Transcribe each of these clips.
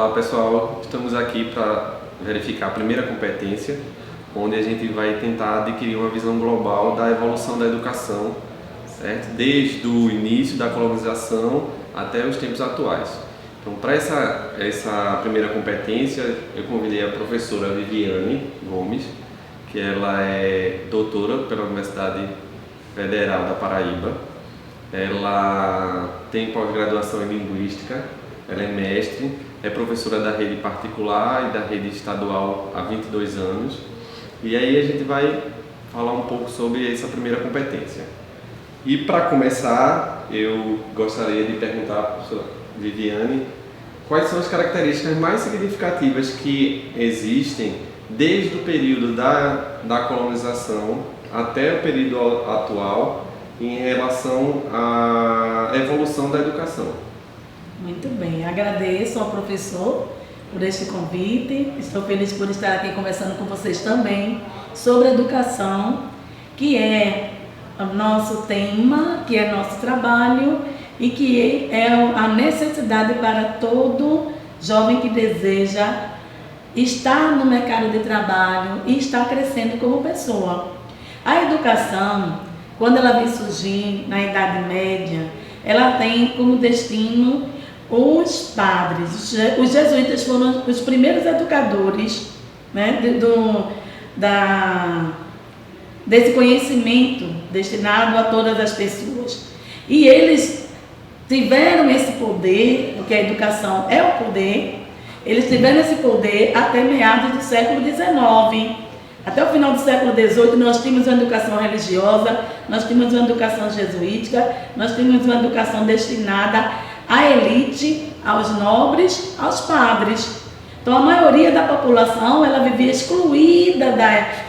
Olá pessoal, estamos aqui para verificar a primeira competência, onde a gente vai tentar adquirir uma visão global da evolução da educação, certo? Desde o início da colonização até os tempos atuais. Então, para essa primeira competência, eu convidei a professora Viviane Gomes, que ela é doutora pela Universidade Federal da Paraíba. Ela tem pós-graduação em Linguística, ela é mestre, é professora da rede particular e da rede estadual há 22 anos. E aí a gente vai falar um pouco sobre essa primeira competência. E para começar, eu gostaria de perguntar à professora Viviane quais são as características mais significativas que existem desde o período da colonização até o período atual em relação à evolução da educação. Muito bem, agradeço ao professor por este convite, estou feliz por estar aqui conversando com vocês também sobre educação, que é o nosso tema, que é nosso trabalho e que é a necessidade para todo jovem que deseja estar no mercado de trabalho e estar crescendo como pessoa. A educação, quando ela vem surgir na Idade Média, ela tem como destino os padres. Os jesuítas foram os primeiros educadores, né, desse conhecimento destinado a todas as pessoas. E eles tiveram esse poder, porque a educação é o poder, eles tiveram esse poder até meados do século XIX. Até o final do século XVIII nós tínhamos uma educação religiosa, nós tínhamos uma educação jesuítica, nós tínhamos uma educação destinada à elite, aos nobres, aos padres. Então a maioria da população ela vivia excluída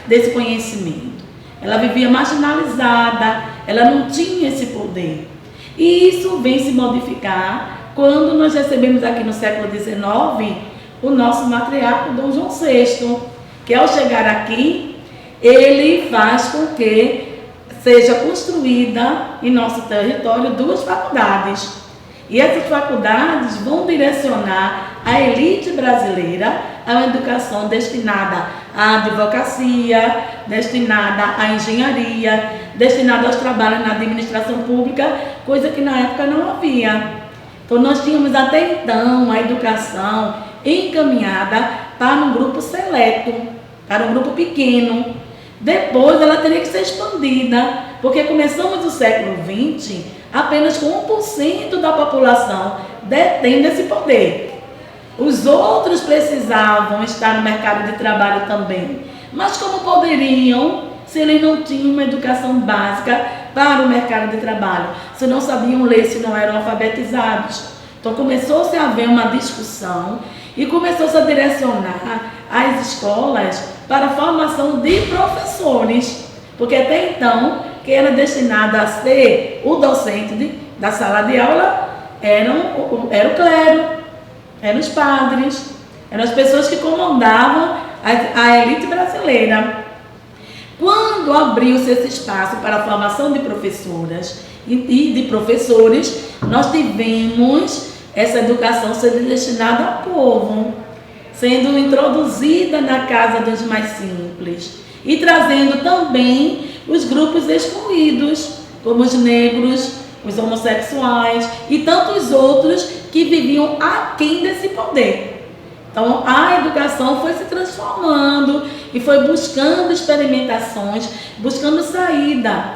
desse conhecimento. Ela vivia marginalizada, ela não tinha esse poder. E isso vem se modificar quando nós recebemos aqui no século XIX o nosso matriarca Dom João VI, que ao chegar aqui, ele faz com que seja construída em nosso território 2 faculdades. E essas faculdades vão direcionar a elite brasileira a uma educação destinada à advocacia, destinada à engenharia, destinada aos trabalhos na administração pública, coisa que na época não havia. Então nós tínhamos até então a educação encaminhada para um grupo seleto, para um grupo pequeno. Depois ela teria que ser expandida, porque começamos o século XX apenas com 1% da população detendo esse poder. Os outros precisavam estar no mercado de trabalho também. Mas como poderiam, se eles não tinham uma educação básica para o mercado de trabalho? Se não sabiam ler, se não eram alfabetizados? Então começou-se a haver uma discussão e começou-se a direcionar as escolas para a formação de professores. Porque até então, quem era destinado a ser o docente da sala de aula era o clero, eram os padres, eram as pessoas que comandavam a elite brasileira. Quando abriu-se esse espaço para a formação de professoras e de professores, nós tivemos essa educação sendo destinada ao povo, sendo introduzida na casa dos mais simples e trazendo também os grupos excluídos, como os negros, os homossexuais e tantos outros que viviam aquém desse poder. Então a educação foi se transformando e foi buscando experimentações, buscando saída,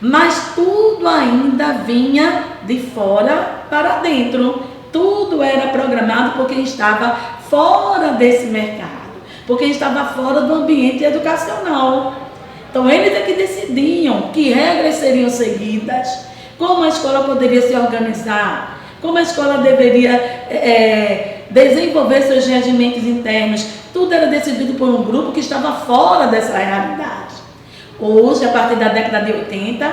mas tudo ainda vinha de fora para dentro. Tudo era programado por quem estava fora desse mercado, por quem estava fora do ambiente educacional. Então eles é que decidiam que regras seriam seguidas, como a escola poderia se organizar, como a escola deveria desenvolver seus regimentos internos. Tudo era decidido por um grupo que estava fora dessa realidade. Hoje, a partir da década de 80,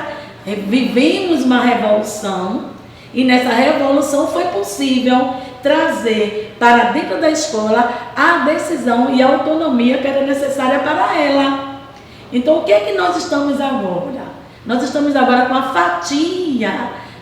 vivemos uma revolução e nessa revolução foi possível trazer para dentro da escola a decisão e a autonomia que era necessária para ela. Então, o que é que nós estamos agora? Nós estamos agora com a fatia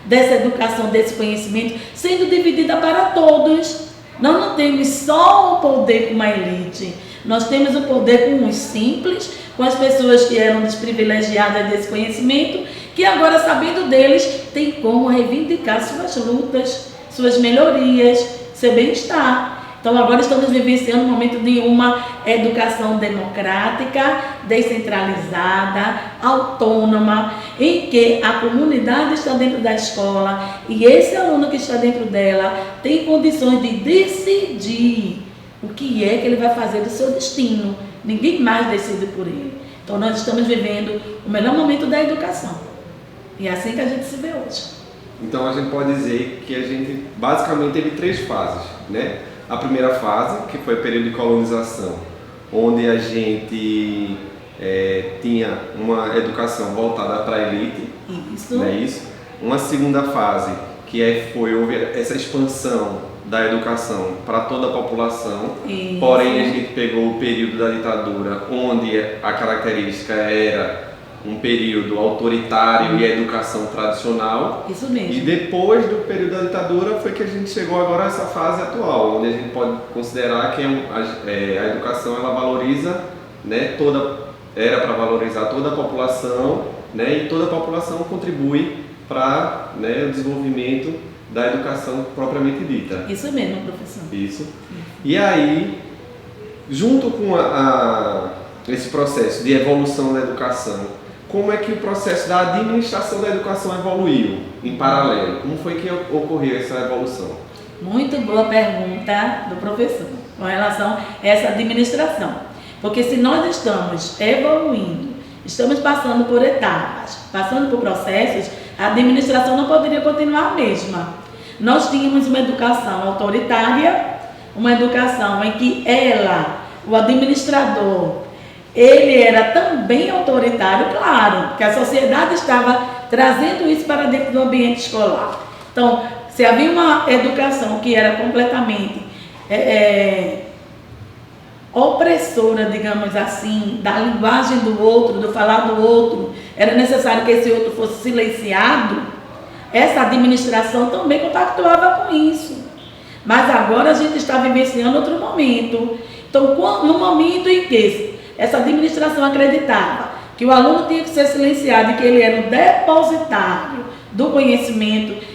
dessa educação, desse conhecimento, sendo dividida para todos. Nós não temos só o poder com uma elite, nós temos o poder com os simples, com as pessoas que eram desprivilegiadas desse conhecimento, que agora, sabendo deles, tem como reivindicar suas lutas, suas melhorias, seu bem-estar. Então agora estamos vivenciando um momento de uma educação democrática, descentralizada, autônoma, em que a comunidade está dentro da escola e esse aluno que está dentro dela tem condições de decidir o que é que ele vai fazer do seu destino. Ninguém mais decide por ele. Então nós estamos vivendo o melhor momento da educação. E é assim que a gente se vê hoje. Então a gente pode dizer que a gente basicamente teve 3 fases, né? A primeira fase, que foi o período de colonização, onde a gente tinha uma educação voltada para a elite. Isso. Não é isso? Uma segunda fase, que houve essa expansão da educação para toda a população. Isso. Porém, a gente pegou o período da ditadura, onde a característica era um período autoritário e a educação tradicional. Isso mesmo. E depois do período da ditadura foi que a gente chegou agora a essa fase atual, onde a gente pode considerar que a educação ela valoriza, né, era para valorizar toda a população, né, e toda a população contribui para, né, o desenvolvimento da educação propriamente dita. Isso mesmo, professor. Isso. E aí, junto com esse processo de evolução da educação, como é que o processo da administração da educação evoluiu em paralelo? Como foi que ocorreu essa evolução? Muito boa pergunta do professor com relação a essa administração. Porque se nós estamos evoluindo, estamos passando por etapas, passando por processos, a administração não poderia continuar a mesma. Nós tínhamos uma educação autoritária, uma educação em que o administrador, ele era também autoritário, claro, que a sociedade estava trazendo isso para dentro do ambiente escolar. Então, se havia uma educação que era completamente opressora, digamos assim, da linguagem do outro, do falar do outro, era necessário que esse outro fosse silenciado, essa administração também compactuava com isso. Mas agora a gente está vivenciando outro momento. Então, no momento em que essa administração acreditava que o aluno tinha que ser silenciado e que ele era o depositário do conhecimento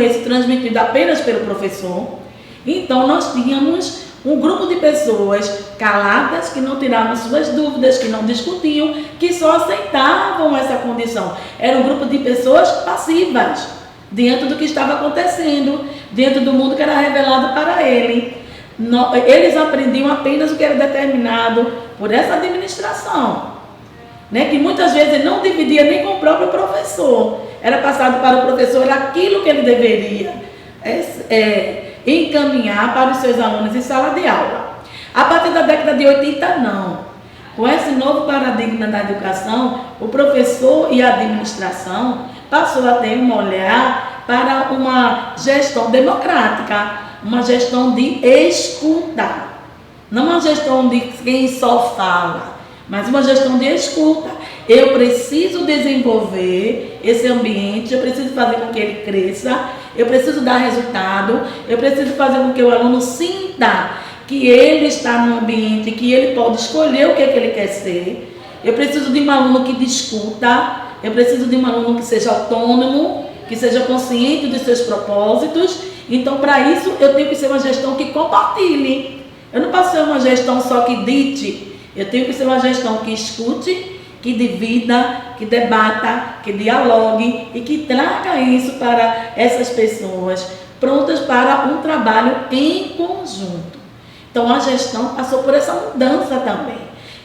esse transmitido apenas pelo professor, então nós tínhamos um grupo de pessoas caladas, que não tiravam suas dúvidas, que não discutiam, que só aceitavam essa condição. Era um grupo de pessoas passivas, dentro do que estava acontecendo, dentro do mundo que era revelado para ele. Eles aprendiam apenas o que era determinado por essa administração, né? Que muitas vezes ele não dividia nem com o próprio professor. Era passado para o professor aquilo que ele deveria encaminhar para os seus alunos em sala de aula. A partir da década de 80, não. Com esse novo paradigma da educação, o professor e a administração passou a ter um olhar para uma gestão democrática, uma gestão de escuta, não uma gestão de quem só fala, mas uma gestão de escuta. Eu preciso desenvolver esse ambiente, eu preciso fazer com que ele cresça, eu preciso dar resultado, eu preciso fazer com que o aluno sinta que ele está no ambiente, que ele pode escolher o que é que ele quer ser. Eu preciso de um aluno que discuta, eu preciso de um aluno que seja autônomo, que seja consciente dos seus propósitos. Então, para isso, eu tenho que ser uma gestão que compartilhe. Eu não posso ser uma gestão só que dite. Eu tenho que ser uma gestão que escute, que divida, que debata, que dialogue e que traga isso para essas pessoas prontas para um trabalho em conjunto. Então, a gestão passou por essa mudança também.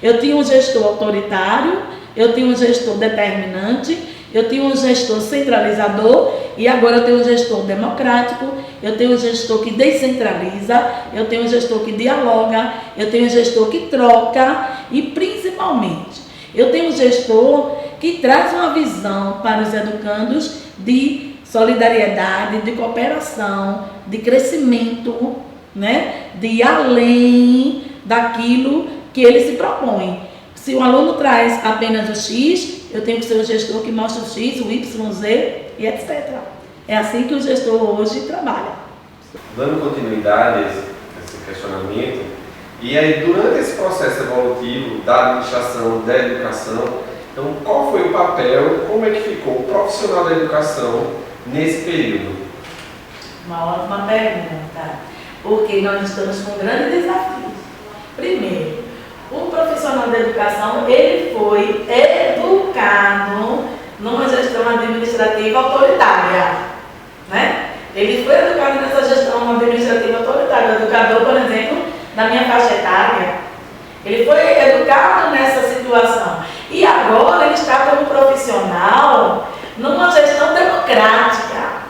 Eu tinha um gestor autoritário, eu tinha um gestor determinante, eu tinha um gestor centralizador e agora eu tenho um gestor democrático, eu tenho um gestor que descentraliza, eu tenho um gestor que dialoga, eu tenho um gestor que troca e, principalmente, eu tenho um gestor que traz uma visão para os educandos de solidariedade, de cooperação, de crescimento, né? De ir além daquilo que ele se propõe. Se o aluno traz apenas o X, eu tenho que ser um gestor que mostra o X, o Y, o Z e etc. É assim que o gestor hoje trabalha. Dando continuidade a esse questionamento, e aí durante esse processo evolutivo da administração, da educação, então qual foi o papel, como é que ficou o profissional da educação nesse período? Uma ótima pergunta, porque nós estamos com um grande desafio. Primeiro, o profissional da educação, ele foi educado numa gestão administrativa autoritária, né? Ele foi educado nessa gestão administrativa autoritária. O educador, por exemplo, na minha faixa etária, ele foi educado nessa situação. E agora ele está como profissional numa gestão democrática.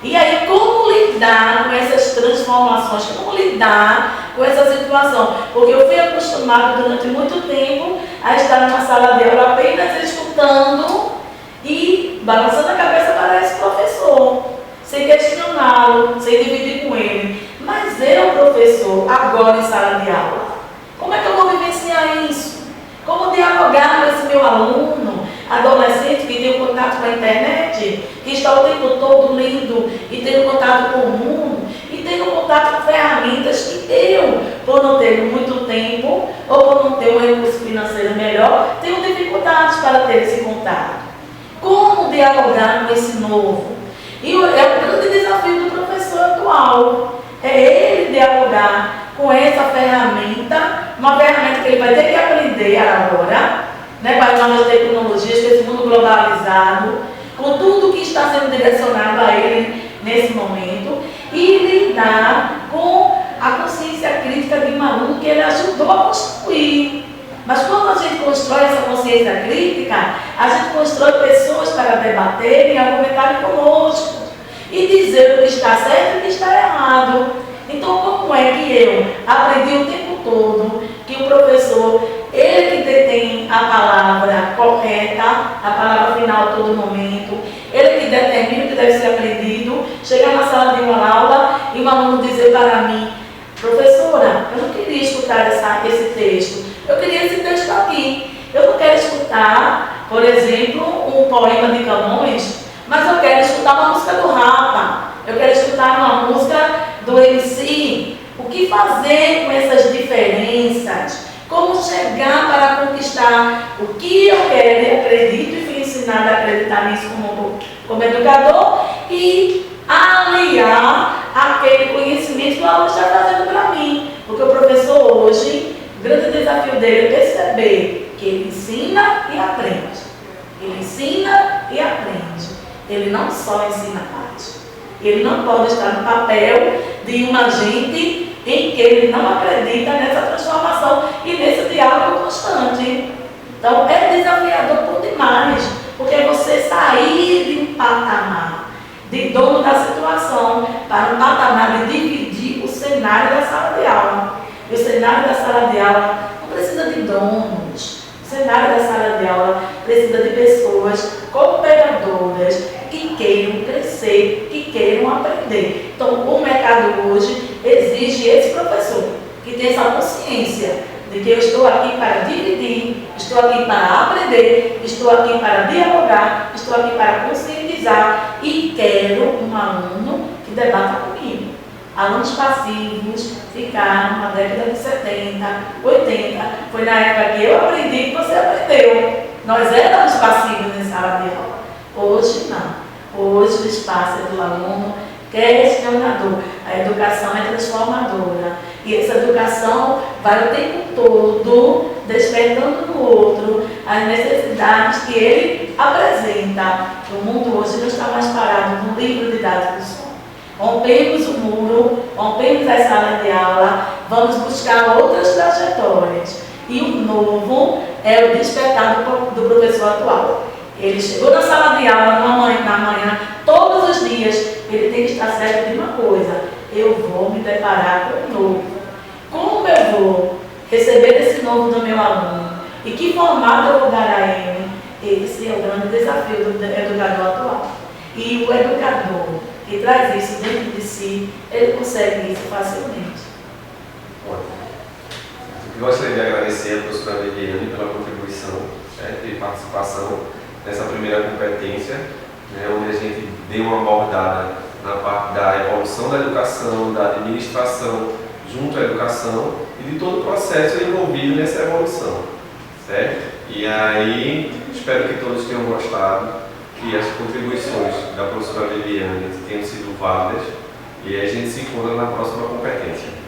E aí, como lidar com essas transformações? Como lidar com essa situação? Porque eu fui acostumado durante muito tempo a estar numa sala de aula apenas escutando e balançando a cabeça para esse professor, sem questioná-lo, sem dividir com ele. Mas eu, professor, agora em sala de aula, como é que eu vou vivenciar isso? Como dialogar com esse meu aluno, adolescente que tem contato com a internet, que está o tempo todo lendo e tendo contato com o mundo, e tendo contato com ferramentas que eu, por não ter muito tempo, ou por não ter um recurso financeiro melhor, tenho dificuldades para ter esse contato. Como dialogar com esse novo? E é o grande desafio do professor atual, é ele dialogar com essa ferramenta, uma ferramenta que ele vai ter que aprender agora, né, com as novas tecnologias, com esse mundo globalizado, com tudo que está sendo direcionado a ele nesse momento, e lidar com a consciência crítica de um aluno que ele ajudou a construir. Mas quando a gente constrói essa consciência crítica, a gente constrói pessoas para debaterem, argumentarem conosco e dizer o que está certo e o que está errado. Então, como é que eu aprendi o tempo todo que o professor, ele que detém a palavra correta, a palavra final a todo momento, ele que determina o que deve ser aprendido, chegar na sala de uma aula e um aluno dizer para mim: professora, eu não queria escutar esse texto, eu queria esse texto aqui. Eu não quero escutar, por exemplo, um poema de Camões, mas eu quero escutar uma música do Rapa, eu quero escutar uma música do MC. O que fazer com essas diferenças? Como chegar para conquistar o que eu quero e acredito, e fui ensinada a acreditar nisso como educador, e aliar aquele conhecimento que o aluno está trazendo para mim. Porque o professor hoje, o grande desafio dele é perceber que ele ensina e aprende. Ele ensina e aprende. Ele não só ensina a parte. Ele não pode estar no papel de um agente em que ele não acredita nessa transformação e nesse diálogo constante. Então, é desafiador por demais, porque você sair de um patamar de dono da situação para um patamar de dividir o cenário da sala de aula. E o cenário da sala de aula não precisa de donos. O cenário da sala de aula precisa de pessoas cooperadoras que queiram crescer, que queiram aprender. Então, o mercado hoje exige esse professor, que tem essa consciência de que eu estou aqui para dividir, estou aqui para aprender, estou aqui para dialogar, estou aqui para conscientizar e quero um aluno que debata comigo. Alunos passivos ficaram na década de 70, 80, foi na época que eu aprendi que você aprendeu. Nós éramos passivos em sala de aula. Hoje não. Hoje o espaço é do aluno questionador. A educação é transformadora. E essa educação vai o tempo todo despertando no outro as necessidades que ele apresenta. O mundo hoje não está mais parado no livro didático só. Rompemos o muro, rompemos as salas de aula, vamos buscar outras trajetórias. E o novo é o despertar do professor atual. Ele chegou na sala de aula na manhã, todos os dias, ele tem que estar certo de uma coisa: eu vou me deparar com o novo. Como eu vou receber esse novo do meu aluno? E que formato eu vou dar a ele? Esse é o grande desafio do educador atual. E o educador que traz isso dentro de si, ele consegue isso facilmente. Eu gostaria de agradecer a professora Viviane pela contribuição, e participação nessa primeira competência, onde a gente deu uma abordada na parte da evolução da educação, da administração junto à educação e de todo o processo envolvido nessa evolução, certo? E aí, espero que todos tenham gostado, que as contribuições da professora Liliane tenham sido válidas e a gente se encontra na próxima competência.